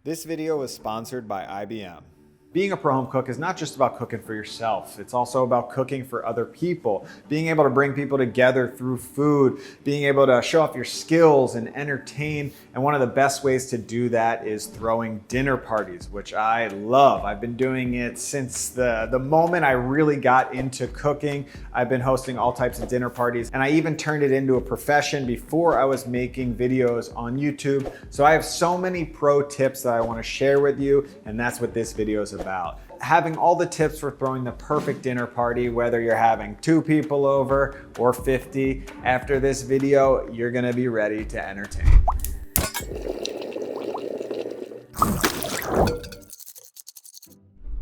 This video is sponsored by IBM. Being a pro home cook is not just about cooking for yourself. It's also about cooking for other people, being able to bring people together through food, being able to show off your skills and entertain. And one of the best ways to do that is throwing dinner parties, which I love. I've been doing it since the moment I really got into cooking. I've been hosting all types of dinner parties, and I even turned it into a profession before I was making videos on YouTube. So I have so many pro tips that I want to share with you, and that's what this video is about. Having all the tips for throwing the perfect dinner party, whether you're having 2 people over or 50. After this video, you're gonna be ready to entertain.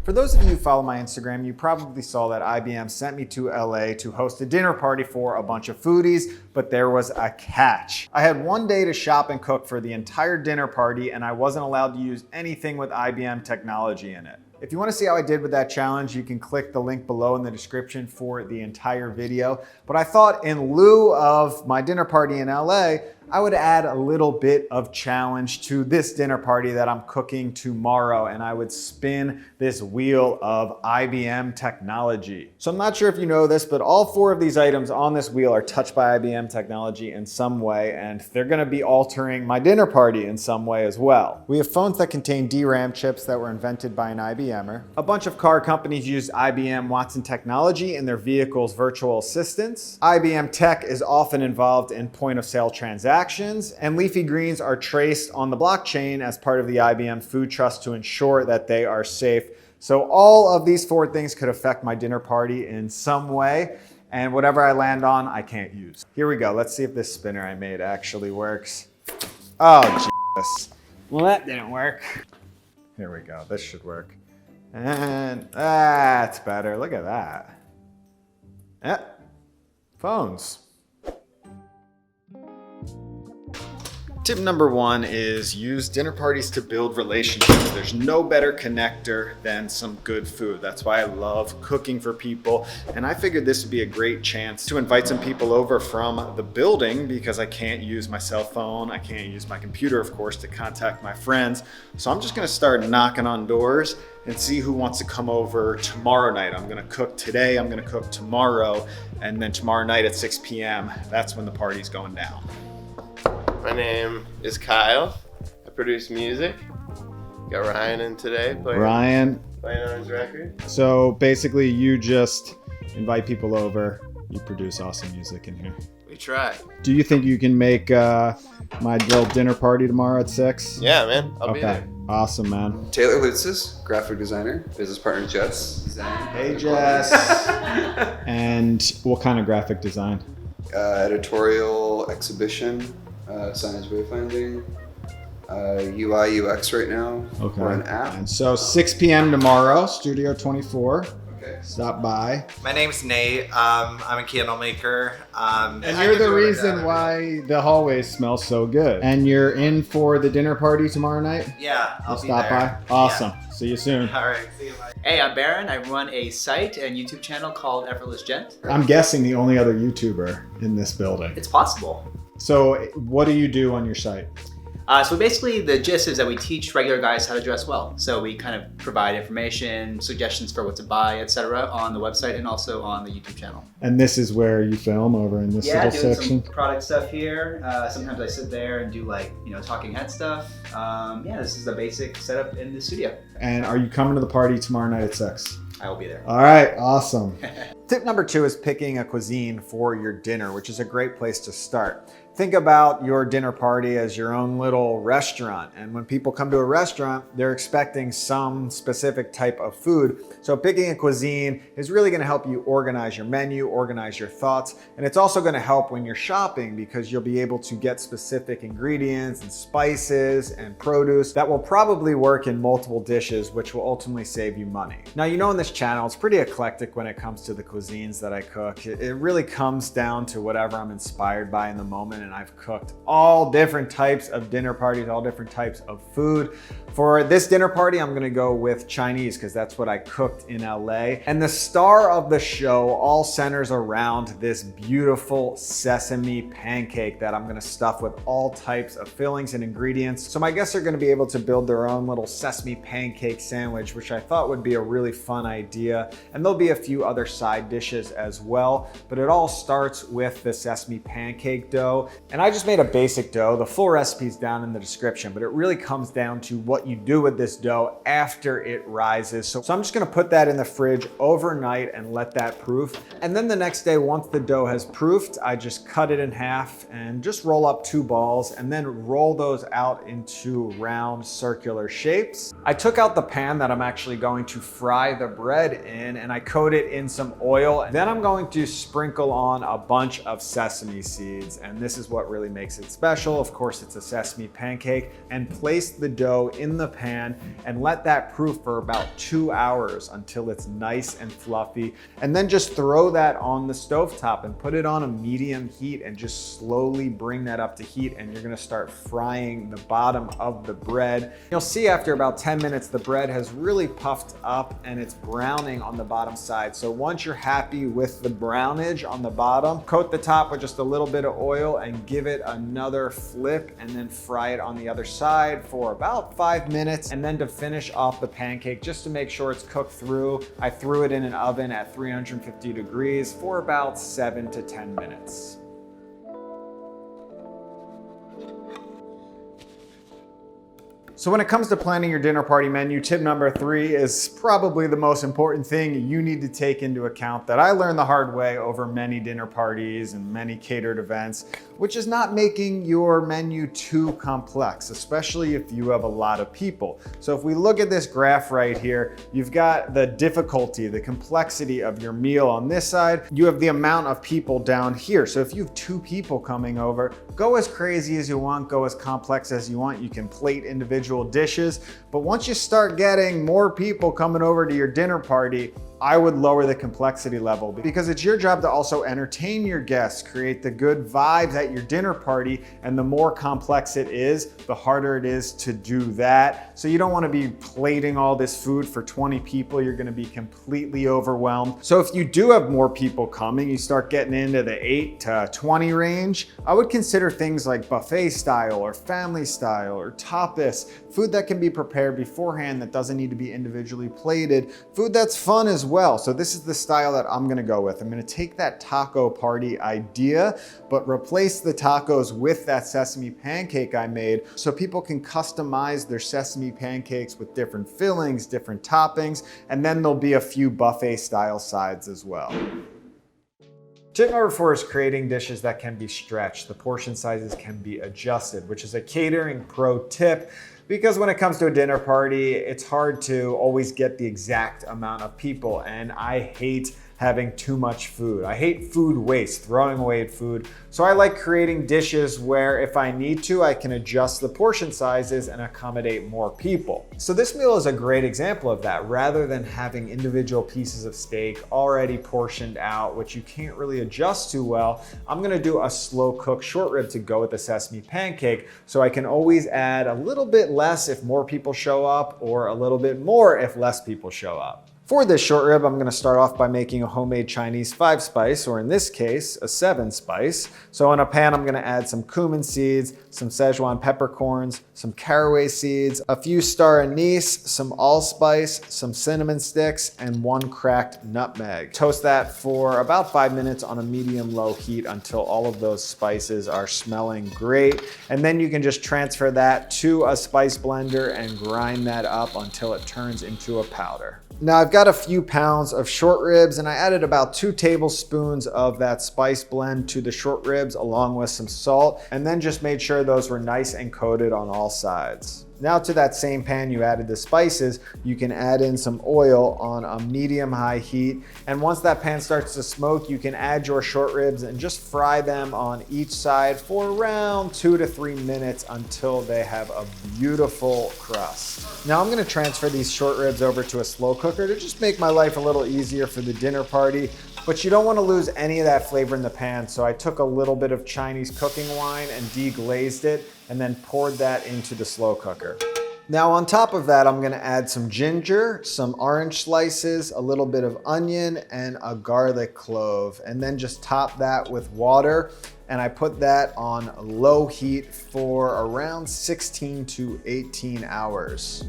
For those of you who follow my Instagram, you probably saw that IBM sent me to LA to host a dinner party for a bunch of foodies, but there was a catch. I had 1 day to shop and cook for the entire dinner party, and I wasn't allowed to use anything with IBM technology in it. If you want to see how I did with that challenge, you can click the link below in the description for the entire video. But I thought in lieu of my dinner party in LA, I would add a little bit of challenge to this dinner party that I'm cooking tomorrow, and I would spin this wheel of IBM technology. So I'm not sure if you know this, but all 4 of these items on this wheel are touched by IBM technology in some way, and they're gonna be altering my dinner party in some way as well. We have phones that contain DRAM chips that were invented by an IBMer. A bunch of car companies use IBM Watson technology in their vehicles' virtual assistants. IBM tech is often involved in point-of-sale transactions, and leafy greens are traced on the blockchain as part of the IBM Food Trust to ensure that they are safe. So all of these 4 things could affect my dinner party in some way, and whatever I land on, I can't use. Here we go. Let's see if this spinner I made actually works. Oh, Jesus. Well, that didn't work. Here we go. This should work. And that's better. Look at that. Yeah. Phones. Tip number 1 is use dinner parties to build relationships. There's no better connector than some good food. That's why I love cooking for people. And I figured this would be a great chance to invite some people over from the building because I can't use my cell phone. I can't use my computer, of course, to contact my friends. So I'm just gonna start knocking on doors and see who wants to come over tomorrow night. I'm gonna cook today, I'm gonna cook tomorrow, and then tomorrow night at 6 p.m., that's when the party's going down. My name is Kyle. I produce music. Got Ryan in today playing on his record. So basically you just invite people over, you produce awesome music in here. We try. Do you think you can make my little dinner party tomorrow at 6? Yeah, man. I'll be there. Awesome, man. Taylor Lutzis, graphic designer, business partner Jess. Hey, Jess. And what kind of graphic design? Editorial, exhibition, signage wayfinding, UI, UX right now. Okay. For an app. And so 6 p.m. tomorrow, Studio 24. Okay. Stop by. My name's Nate. I'm a candle maker. And you're the reason why the hallways smell so good. And you're in for the dinner party tomorrow night? Yeah, I'll be stop there. by. Awesome. Yeah. See you soon. All right, see you. Bye. Hey, I'm Baron. I run a site and YouTube channel called Effortless Gent. I'm guessing the only other YouTuber in this building. It's possible. So what do you do on your site? So basically the gist is that we teach regular guys how to dress well. So we kind of provide information, suggestions for what to buy, etc. on the website and also on the YouTube channel. And this is where you film, over in this little doing section? some product stuff here. Sometimes I sit there and do talking head stuff. This is the basic setup in the studio. And are you coming to the party tomorrow night at 6? I will be there. All right, awesome. Tip number 2 is picking a cuisine for your dinner, which is a great place to start. Think about your dinner party as your own little restaurant. And when people come to a restaurant, they're expecting some specific type of food. So picking a cuisine is really gonna help you organize your menu, organize your thoughts. And it's also gonna help when you're shopping because you'll be able to get specific ingredients and spices and produce that will probably work in multiple dishes, which will ultimately save you money. Now, you know, in this channel, it's pretty eclectic when it comes to the cuisines that I cook. It really comes down to whatever I'm inspired by in the moment. time, and I've cooked all different types of dinner parties, all different types of food. For this dinner party, I'm gonna go with Chinese because that's what I cooked in LA. And the star of the show all centers around this beautiful sesame pancake that I'm gonna stuff with all types of fillings and ingredients. So my guests are gonna be able to build their own little sesame pancake sandwich, which I thought would be a really fun idea. And there'll be a few other side dishes as well, but it all starts with the sesame pancake dough. And I just made a basic dough. The full recipe's down in the description, but it really comes down to what you do with this dough after it rises. So I'm just gonna put that in the fridge overnight and let that proof. And then the next day, once the dough has proofed, I just cut it in half and just roll up 2 balls and then roll those out into round circular shapes. I took out the pan that I'm actually going to fry the bread in, and I coat it in some oil. Then I'm going to sprinkle on a bunch of sesame seeds, and this is what really makes it special. Of course, it's a sesame pancake, and place the dough in the pan and let that proof for about 2 hours until it's nice and fluffy. And then just throw that on the stovetop and put it on a medium heat and just slowly bring that up to heat, and you're gonna start frying the bottom of the bread. You'll see after about 10 minutes, the bread has really puffed up and it's browning on the bottom side. So once you're happy with the brownage on the bottom, coat the top with just a little bit of oil and give it another flip, and then fry it on the other side for about 5 minutes. And then to finish off the pancake, just to make sure it's cooked through, I threw it in an oven at 350 degrees for about 7 to 10 minutes. So when it comes to planning your dinner party menu, tip number 3 is probably the most important thing you need to take into account that I learned the hard way over many dinner parties and many catered events, which is not making your menu too complex, especially if you have a lot of people. So if we look at this graph right here, you've got the difficulty, the complexity of your meal on this side. You have the amount of people down here. So if you have 2 people coming over, go as crazy as you want, go as complex as you want. You can plate individual dishes, but once you start getting more people coming over to your dinner party, I would lower the complexity level, because it's your job to also entertain your guests, create the good vibes at your dinner party, and the more complex it is, the harder it is to do that. So you don't want to be plating all this food for 20 people. You're going to be completely overwhelmed. So if you do have more people coming, you start getting into the 8 to 20 range, I would consider things like buffet style or family style or tapas, food that can be prepared beforehand that doesn't need to be individually plated, food that's fun as well. So this is the style that I'm gonna go with. I'm gonna take that taco party idea, but replace the tacos with that sesame pancake I made so people can customize their sesame pancakes with different fillings, different toppings, and then there'll be a few buffet style sides as well. Tip number 4 is creating dishes that can be stretched. The portion sizes can be adjusted, which is a catering pro tip. Because when it comes to a dinner party, it's hard to always get the exact amount of people, and I hate having too much food. I hate food waste, throwing away food. So I like creating dishes where if I need to, I can adjust the portion sizes and accommodate more people. So this meal is a great example of that. Rather than having individual pieces of steak already portioned out, which you can't really adjust too well, I'm gonna do a slow cooked short rib to go with the sesame pancake. So I can always add a little bit less if more people show up, or a little bit more if less people show up. For this short rib, I'm gonna start off by making a homemade Chinese 5-spice, or in this case, a 7-spice. So in a pan, I'm gonna add some cumin seeds, some Szechuan peppercorns, some caraway seeds, a few star anise, some allspice, some cinnamon sticks, and 1 cracked nutmeg. Toast that for about 5 minutes on a medium-low heat until all of those spices are smelling great. And then you can just transfer that to a spice blender and grind that up until it turns into a powder. Now I've got a few pounds of short ribs, and I added about 2 tablespoons of that spice blend to the short ribs along with some salt, and then just made sure those were nice and coated on all sides. Now to that same pan you added the spices, you can add in some oil on a medium-high heat. And once that pan starts to smoke, you can add your short ribs and just fry them on each side for around 2 to 3 minutes until they have a beautiful crust. Now I'm gonna transfer these short ribs over to a slow cooker to just make my life a little easier for the dinner party. But you don't want to lose any of that flavor in the pan, so I took a little bit of Chinese cooking wine and deglazed it and then poured that into the slow cooker. Now on top of that, I'm gonna add some ginger, some orange slices, a little bit of onion, and a garlic clove, and then just top that with water. And I put that on low heat for around 16 to 18 hours.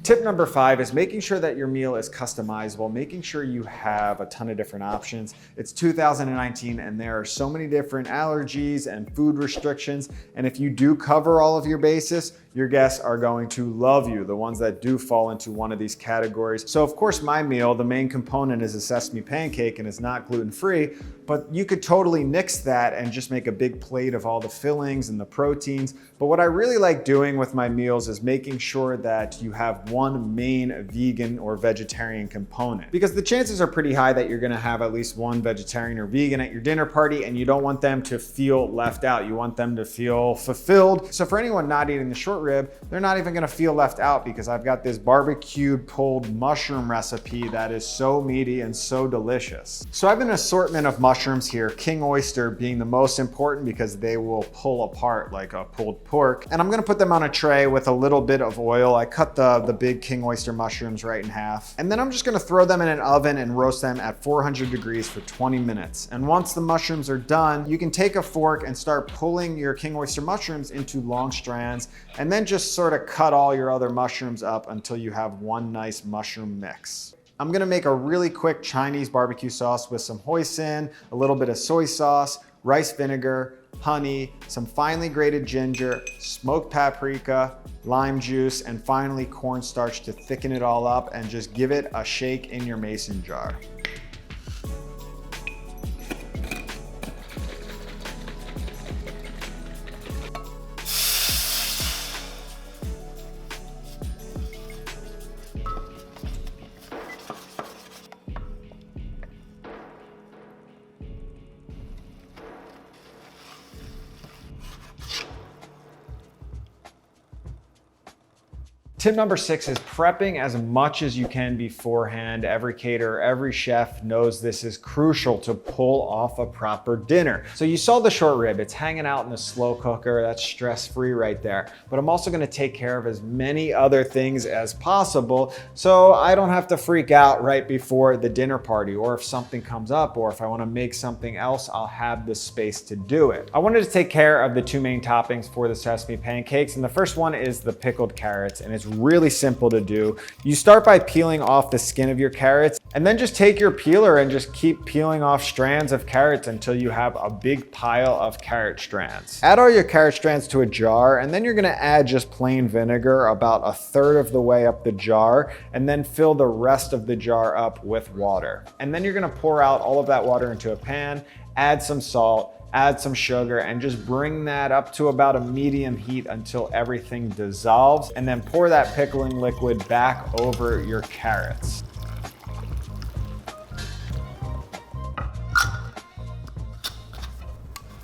Tip number 5 is making sure that your meal is customizable, making sure you have a ton of different options. It's 2019 and there are so many different allergies and food restrictions. And if you do cover all of your bases, your guests are going to love you, the ones that do fall into one of these categories. So of course my meal, the main component is a sesame pancake and is not gluten-free, but you could totally nix that and just make a big plate of all the fillings and the proteins. But what I really like doing with my meals is making sure that you have one main vegan or vegetarian component, because the chances are pretty high that you're gonna have at least one vegetarian or vegan at your dinner party, and you don't want them to feel left out. You want them to feel fulfilled. So for anyone not eating the short rib, they're not even gonna feel left out, because I've got this barbecued pulled mushroom recipe that is so meaty and so delicious. So I have an assortment of mushrooms here, king oyster being the most important because they will pull apart like a pulled pork. And I'm gonna put them on a tray with a little bit of oil. I cut the big king oyster mushrooms right in half. And then I'm just gonna throw them in an oven and roast them at 400 degrees for 20 minutes. And once the mushrooms are done, you can take a fork and start pulling your king oyster mushrooms into long strands, and then just sort of cut all your other mushrooms up until you have one nice mushroom mix. I'm gonna make a really quick Chinese barbecue sauce with some hoisin, a little bit of soy sauce, rice vinegar, honey, some finely grated ginger, smoked paprika, lime juice, and finally cornstarch to thicken it all up, and just give it a shake in your mason jar. Tip number 6 is prepping as much as you can beforehand. Every caterer, every chef knows this is crucial to pull off a proper dinner. So you saw the short rib, it's hanging out in the slow cooker, that's stress-free right there. But I'm also gonna take care of as many other things as possible so I don't have to freak out right before the dinner party, or if something comes up, or if I wanna make something else, I'll have the space to do it. I wanted to take care of the two main toppings for the sesame pancakes, and the first one is the pickled carrots, and it's really simple to do. You start by peeling off the skin of your carrots, and then just take your peeler and just keep peeling off strands of carrots until you have a big pile of carrot strands. Add all your carrot strands to a jar, and then you're gonna add just plain vinegar about 1/3 of the way up the jar, and then fill the rest of the jar up with water. And then you're gonna pour out all of that water into a pan, add some salt, add some sugar, and just bring that up to about a medium heat until everything dissolves, and then pour that pickling liquid back over your carrots.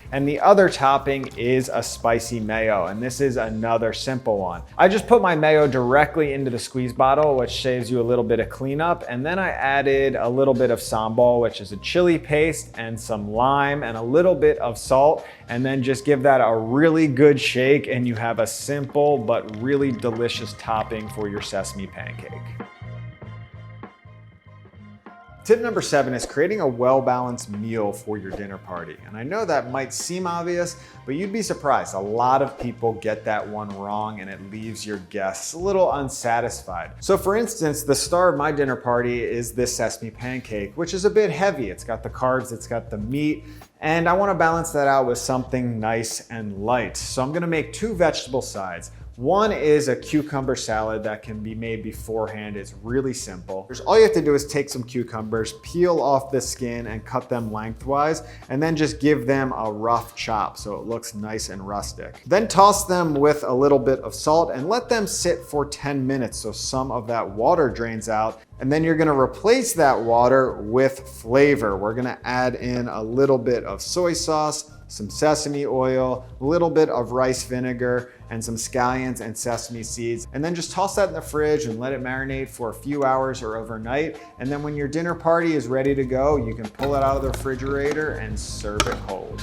And the other topping is a spicy mayo, and this is another simple one. I just put my mayo directly into the squeeze bottle, which saves you a little bit of cleanup, and then I added a little bit of sambal, which is a chili paste, and some lime, and a little bit of salt, and then just give that a really good shake, and you have a simple but really delicious topping for your sesame pancake. Tip number 7 is creating a well-balanced meal for your dinner party. And I know that might seem obvious, but you'd be surprised. A lot of people get that one wrong, and it leaves your guests a little unsatisfied. So for instance, the star of my dinner party is this sesame pancake, which is a bit heavy. It's got the carbs, it's got the meat, and I wanna balance that out with something nice and light. So I'm gonna make 2 vegetable sides. One is a cucumber salad that can be made beforehand. It's really simple. All you have to do is take some cucumbers, peel off the skin and cut them lengthwise, and then just give them a rough chop so it looks nice and rustic. Then toss them with a little bit of salt and let them sit for 10 minutes so some of that water drains out. And then you're gonna replace that water with flavor. We're gonna add in a little bit of soy sauce, some sesame oil, a little bit of rice vinegar, and some scallions and sesame seeds. And then just toss that in the fridge and let it marinate for a few hours or overnight. And then when your dinner party is ready to go, you can pull it out of the refrigerator and serve it cold.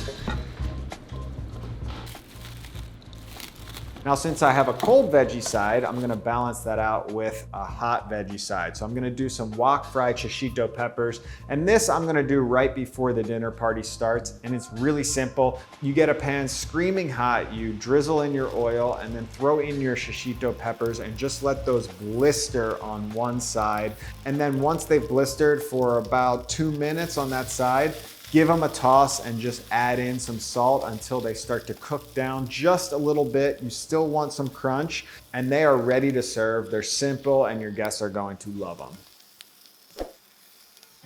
Now, since I have a cold veggie side, I'm gonna balance that out with a hot veggie side. So I'm gonna do some wok fried shishito peppers. And this I'm gonna do right before the dinner party starts. And it's really simple. You get a pan screaming hot, you drizzle in your oil and then throw in your shishito peppers and just let those blister on one side. And then once they've blistered for about 2 minutes on that side, give them a toss and just add in some salt until they start to cook down just a little bit. You still want some crunch, and they are ready to serve. They're simple and your guests are going to love them.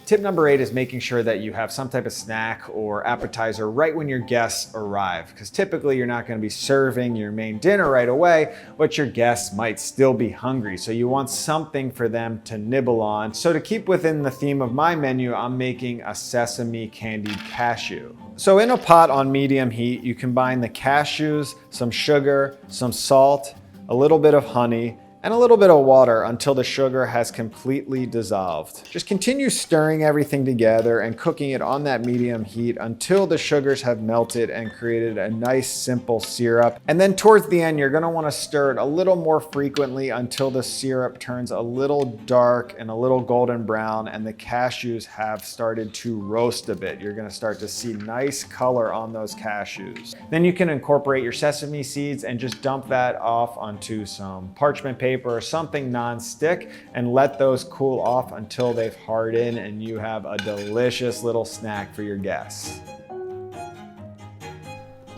Tip number 8 is making sure that you have some type of snack or appetizer right when your guests arrive, because typically you're not going to be serving your main dinner right away, but your guests might still be hungry. So you want something for them to nibble on. So to keep within the theme of my menu, I'm making a sesame candied cashew. So in a pot on medium heat, you combine the cashews, some sugar, some salt, a little bit of honey, and a little bit of water until the sugar has completely dissolved. Just continue stirring everything together and cooking it on that medium heat until the sugars have melted and created a nice simple syrup. And then towards the end, you're gonna wanna stir it a little more frequently until the syrup turns a little dark and a little golden brown and the cashews have started to roast a bit. You're gonna start to see nice color on those cashews. Then you can incorporate your sesame seeds and just dump that off onto some parchment paper or something non-stick and let those cool off until they've hardened and you have a delicious little snack for your guests.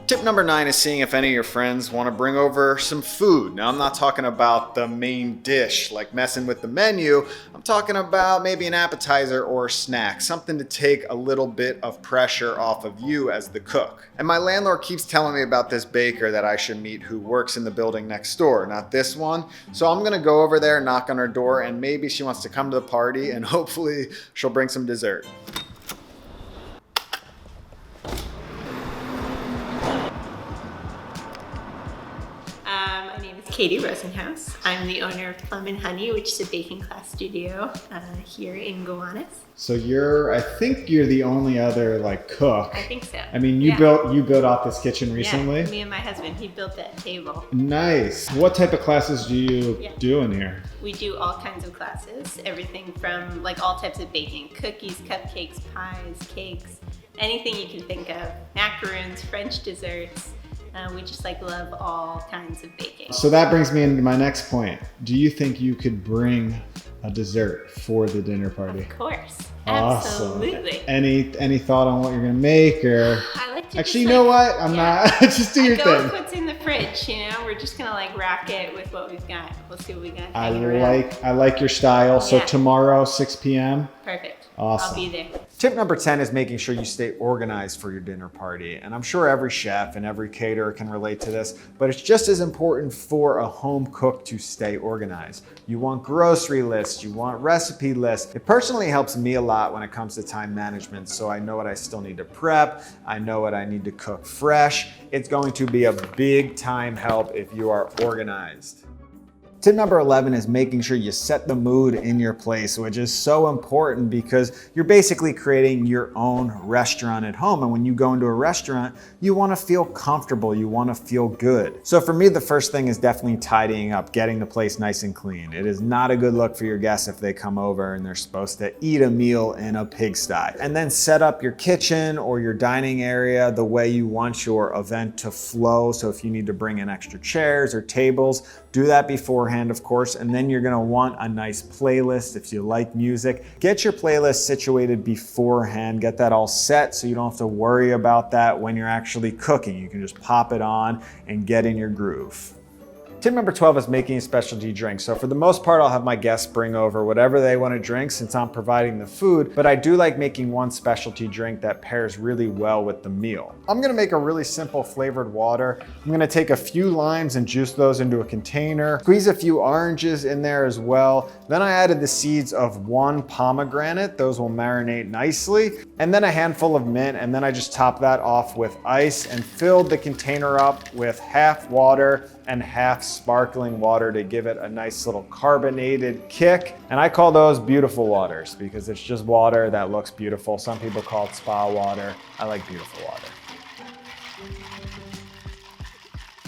Tip number 9 is seeing if any of your friends want to bring over some food. Now, I'm not talking about the main dish, like messing with the menu. I'm talking about maybe an appetizer or a snack, something to take a little bit of pressure off of you as the cook. And my landlord keeps telling me about this baker that I should meet who works in the building next door, not this one. So I'm gonna go over there, knock on her door, and maybe she wants to come to the party and hopefully she'll bring some dessert. Katie Rosenhaus. I'm the owner of Plum and Honey, which is a baking class studio here in Gowanus. So I think you're the only other cook. I think so. I mean, you built out this kitchen recently? Yeah, me and my husband, he built that table. Nice. What type of classes do you do in here? We do all kinds of classes, everything from all types of baking, cookies, cupcakes, pies, cakes, anything you can think of, macaroons, French desserts. We just love all kinds of baking. So that brings me into my next point. Do you think you could bring a dessert for the dinner party? Of course. Awesome. Absolutely. Any thought on what you're gonna make or? I like to actually, you know what? I'm not. Just do your go thing. with what's in the fridge. We're just gonna rack it with what we've got. We'll see what we got. I like your style. So Yeah. tomorrow, 6 p.m. Perfect. Awesome. I'll be there. Tip number 10 is making sure you stay organized for your dinner party. And I'm sure every chef and every caterer can relate to this, but it's just as important for a home cook to stay organized. You want grocery lists, you want recipe lists. It personally helps me a lot when it comes to time management. So I know what I still need to prep. I know what I need to cook fresh. It's going to be a big time help if you are organized. Tip number 11 is making sure you set the mood in your place, which is so important because you're basically creating your own restaurant at home. And when you go into a restaurant, you want to feel comfortable, you want to feel good. So for me, the first thing is definitely tidying up, getting the place nice and clean. It is not a good look for your guests if they come over and they're supposed to eat a meal in a pigsty. And then set up your kitchen or your dining area the way you want your event to flow. So if you need to bring in extra chairs or tables, do that beforehand, of course, and then you're gonna want a nice playlist if you like music. Get your playlist situated beforehand, get that all set so you don't have to worry about that when you're actually cooking. You can just pop it on and get in your groove. Tip number 12 is making a specialty drink. So for the most part, I'll have my guests bring over whatever they want to drink since I'm providing the food, but I do like making one specialty drink that pairs really well with the meal. I'm gonna make a really simple flavored water. I'm gonna take a few limes and juice those into a container, squeeze a few oranges in there as well. Then I added the seeds of one pomegranate. Those will marinate nicely. And then a handful of mint, and then I just top that off with ice and filled the container up with half water and half sparkling water to give it a nice little carbonated kick. And I call those beautiful waters because it's just water that looks beautiful. Some people call it spa water. I like beautiful water.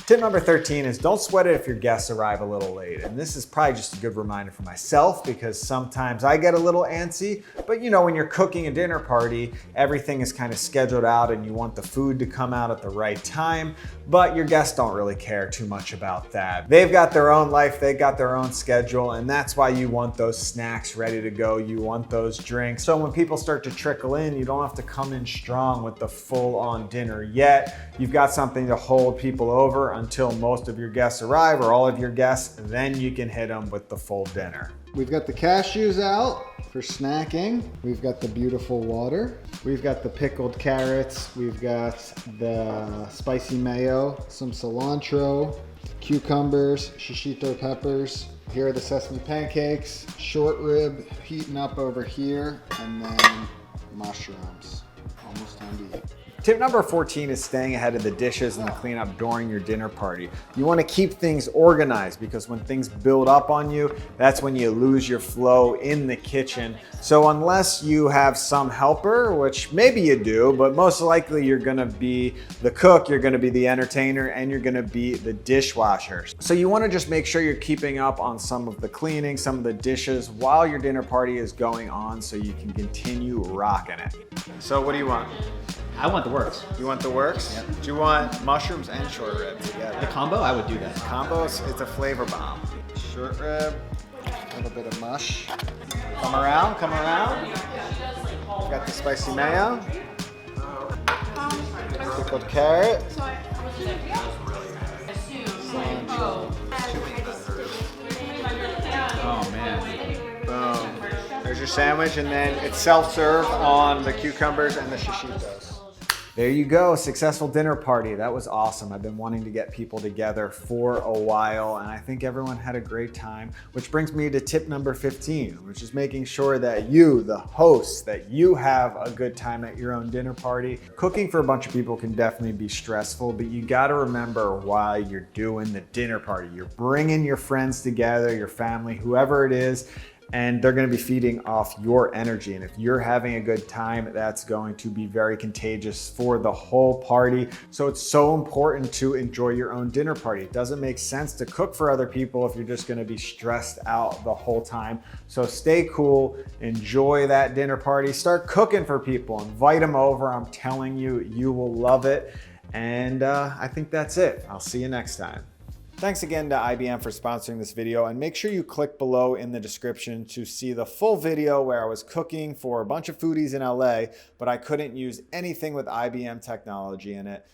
Tip number 13 is don't sweat it if your guests arrive a little late. And this is probably just a good reminder for myself because sometimes I get a little antsy, but you know, when you're cooking a dinner party, everything is kind of scheduled out and you want the food to come out at the right time, but your guests don't really care too much about that. They've got their own life, they've got their own schedule, and that's why you want those snacks ready to go. You want those drinks. So when people start to trickle in, you don't have to come in strong with the full-on dinner yet. You've got something to hold people over until most of your guests arrive or all of your guests, then you can hit them with the full dinner. We've got the cashews out for snacking. We've got the beautiful water. We've got the pickled carrots. We've got the spicy mayo, some cilantro, cucumbers, shishito peppers. Here are the sesame pancakes, short rib heating up over here, and then mushrooms. Almost time to eat. Tip number 14 is staying ahead of the dishes and the cleanup during your dinner party. You want to keep things organized because when things build up on you, that's when you lose your flow in the kitchen. So unless you have some helper, which maybe you do, but most likely you're going to be the cook, you're going to be the entertainer, and you're going to be the dishwasher. So you want to just make sure you're keeping up on some of the cleaning, some of the dishes while your dinner party is going on so you can continue rocking it. So what do you want? I want the works. You want the works? Yep. Do you want mushrooms and short rib together? The combo, I would do that. Combos, it's a flavor bomb. Short rib, a little bit of mush. Come around, come around. We've got the spicy mayo. Pickled carrot. Cilantro. Oh man. Boom. There's your sandwich, and then it's self-serve on the cucumbers and the shishitos. There you go, successful dinner party. That was awesome. I've been wanting to get people together for a while, and I think everyone had a great time, which brings me to tip number 15, which is making sure that you, the host, that you have a good time at your own dinner party. Cooking for a bunch of people can definitely be stressful, but you gotta remember why you're doing the dinner party. You're bringing your friends together, your family, whoever it is, and they're gonna be feeding off your energy. And if you're having a good time, that's going to be very contagious for the whole party. So it's so important to enjoy your own dinner party. It doesn't make sense to cook for other people if you're just gonna be stressed out the whole time. So stay cool, enjoy that dinner party, start cooking for people, invite them over. I'm telling you, you will love it. And I think that's it. I'll see you next time. Thanks again to IBM for sponsoring this video, and make sure you click below in the description to see the full video where I was cooking for a bunch of foodies in LA, but I couldn't use anything with IBM technology in it.